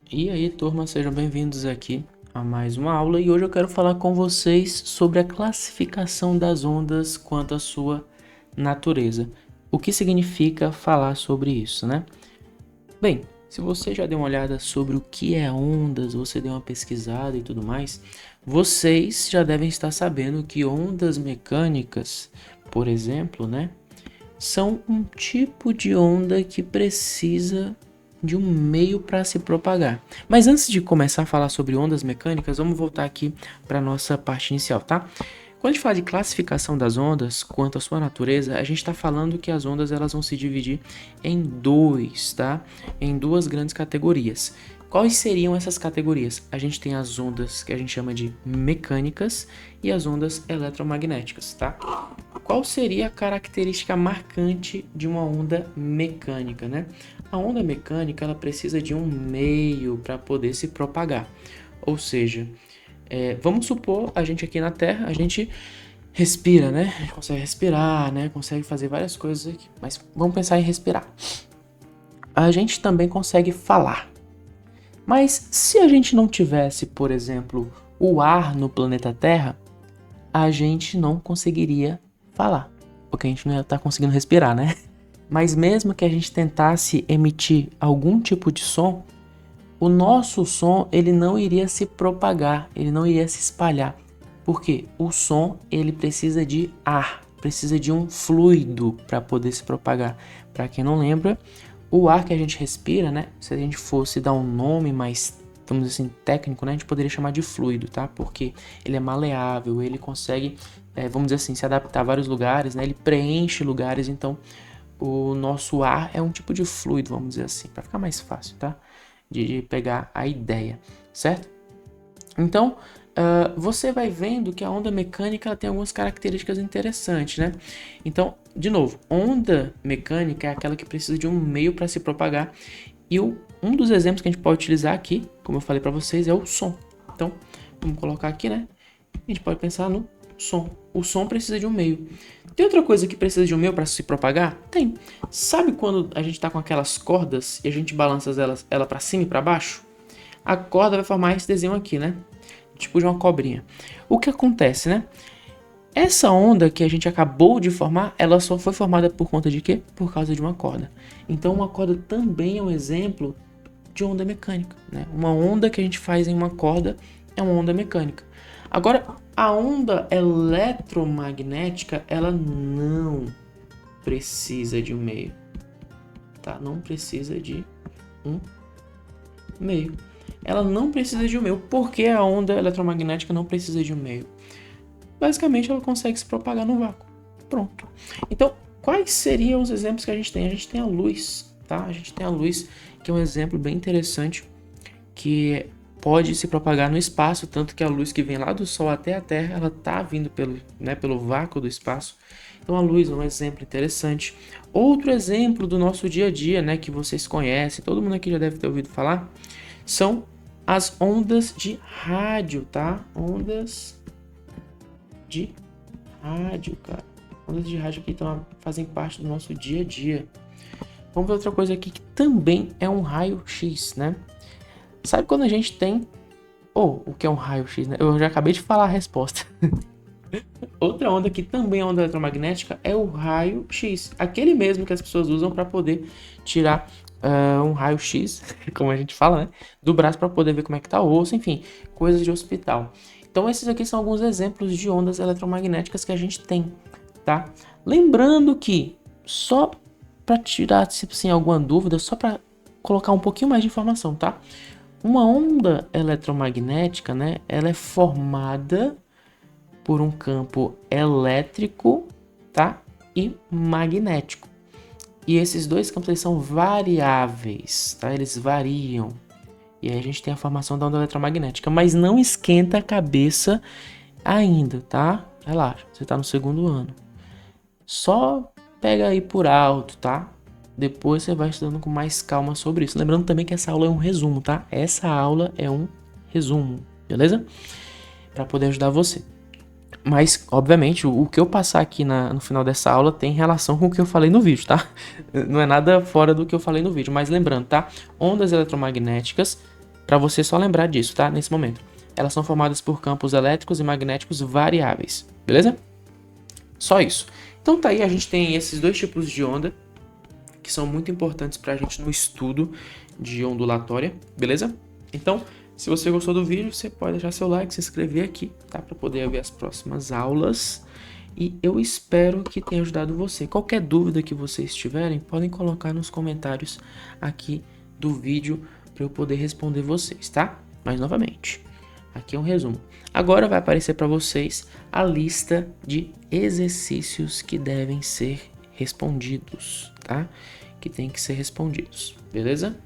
E aí, turma, sejam bem-vindos aqui a mais uma aula e hoje eu quero falar com vocês sobre a classificação das ondas quanto à sua natureza. O que significa falar sobre isso, né? Bem, se você já deu uma olhada sobre o que é ondas, você deu uma pesquisada e tudo mais, vocês já devem estar sabendo que ondas mecânicas, por exemplo, né, são um tipo de onda que precisa de um meio para se propagar. Mas antes de começar a falar sobre ondas mecânicas, vamos voltar aqui para a nossa parte inicial, tá? Quando a gente fala de classificação das ondas quanto à sua natureza, a gente está falando que as ondas elas vão se dividir em dois, tá? Em duas grandes categorias. Quais seriam essas categorias? A gente tem as ondas que a gente chama de mecânicas e as ondas eletromagnéticas, tá? Qual seria a característica marcante de uma onda mecânica, né? A onda mecânica ela precisa de um meio para poder se propagar. Ou seja, vamos supor a gente aqui na Terra, a gente respira, né? A gente consegue respirar, né? Consegue fazer várias coisas aqui. Mas vamos pensar em respirar. A gente também consegue falar. Mas se a gente não tivesse, por exemplo, o ar no planeta Terra, a gente não conseguiria falar, porque a gente não ia estar conseguindo respirar, né? Mas mesmo que a gente tentasse emitir algum tipo de som, o nosso som ele não iria se propagar, ele não iria se espalhar, porque o som ele precisa de ar, precisa de um fluido para poder se propagar. Para quem não lembra, o ar que a gente respira, né? Se a gente fosse dar um nome mais, vamos dizer assim, técnico, né? A gente poderia chamar de fluido, tá? Porque ele é maleável, ele consegue, vamos dizer assim, se adaptar a vários lugares, né? Ele preenche lugares, então o nosso ar é um tipo de fluido, vamos dizer assim, para ficar mais fácil, tá? De pegar a ideia, certo? Então, você vai vendo que a onda mecânica ela tem algumas características interessantes, né? Então, de novo, onda mecânica é aquela que precisa de um meio para se propagar. E um dos exemplos que a gente pode utilizar aqui, como eu falei para vocês, é o som. Então, vamos colocar aqui, né? A gente pode pensar no som. O som precisa de um meio. Tem outra coisa que precisa de um meio para se propagar? Tem. Sabe quando a gente está com aquelas cordas e a gente balança ela para cima e para baixo? A corda vai formar esse desenho aqui, né? Tipo de uma cobrinha. O que acontece, né? Essa onda que a gente acabou de formar, ela só foi formada por conta de quê? Por causa de uma corda. Então uma corda também é um exemplo de onda mecânica, né? Uma onda que a gente faz em uma corda é uma onda mecânica. Agora, a onda eletromagnética, ela não precisa de um meio, tá? Não precisa de um meio. Ela não precisa de um meio. Por que a onda eletromagnética não precisa de um meio? Basicamente, ela consegue se propagar no vácuo. Pronto. Então, quais seriam os exemplos que a gente tem? A gente tem a luz, tá? A gente tem a luz, que é um exemplo bem interessante, que pode se propagar no espaço, tanto que a luz que vem lá do Sol até a Terra, ela tá vindo pelo vácuo do espaço. Então a luz é um exemplo interessante. Outro exemplo do nosso dia a dia, né, que vocês conhecem, todo mundo aqui já deve ter ouvido falar, são as ondas de rádio, tá? Ondas de rádio, cara. Ondas de rádio que fazem parte do nosso dia a dia. Vamos ver outra coisa aqui que também é um raio-x, né? Sabe quando a gente tem... o que é um raio-x, né? Eu já acabei de falar a resposta. Outra onda que também é onda eletromagnética é o raio-x. Aquele mesmo que as pessoas usam para poder tirar um raio-x, como a gente fala, né? Do braço para poder ver como é que tá o osso, enfim, coisas de hospital. Então esses aqui são alguns exemplos de ondas eletromagnéticas que a gente tem, tá? Lembrando que, só para tirar, se assim, alguma dúvida, só para colocar um pouquinho mais de informação, tá? Uma onda eletromagnética, né? Ela é formada por um campo elétrico, tá? E magnético. E esses dois campos eles são variáveis, tá? Eles variam. E aí a gente tem a formação da onda eletromagnética, mas não esquenta a cabeça ainda, tá? Relaxa, você tá no segundo ano. Só pega aí por alto, tá? Depois você vai estudando com mais calma sobre isso. Lembrando também que essa aula é um resumo, tá? Essa aula é um resumo, beleza? Para poder ajudar você. Mas, obviamente, o que eu passar aqui no final dessa aula tem relação com o que eu falei no vídeo, tá? Não é nada fora do que eu falei no vídeo. Mas lembrando, tá? Ondas eletromagnéticas Para você só lembrar disso, tá? Nesse momento. Elas são formadas por campos elétricos e magnéticos variáveis, beleza? Só isso. Então tá aí, a gente tem esses dois tipos de onda que são muito importantes para a gente no estudo de ondulatória, beleza? Então, se você gostou do vídeo, você pode deixar seu like, se inscrever aqui, tá? Para poder ver as próximas aulas. E eu espero que tenha ajudado você. Qualquer dúvida que vocês tiverem, podem colocar nos comentários aqui do vídeo para eu poder responder vocês, tá? Mas novamente, aqui é um resumo. Agora vai aparecer para vocês a lista de exercícios que devem ser respondidos, tá? Que tem que ser respondidos, beleza?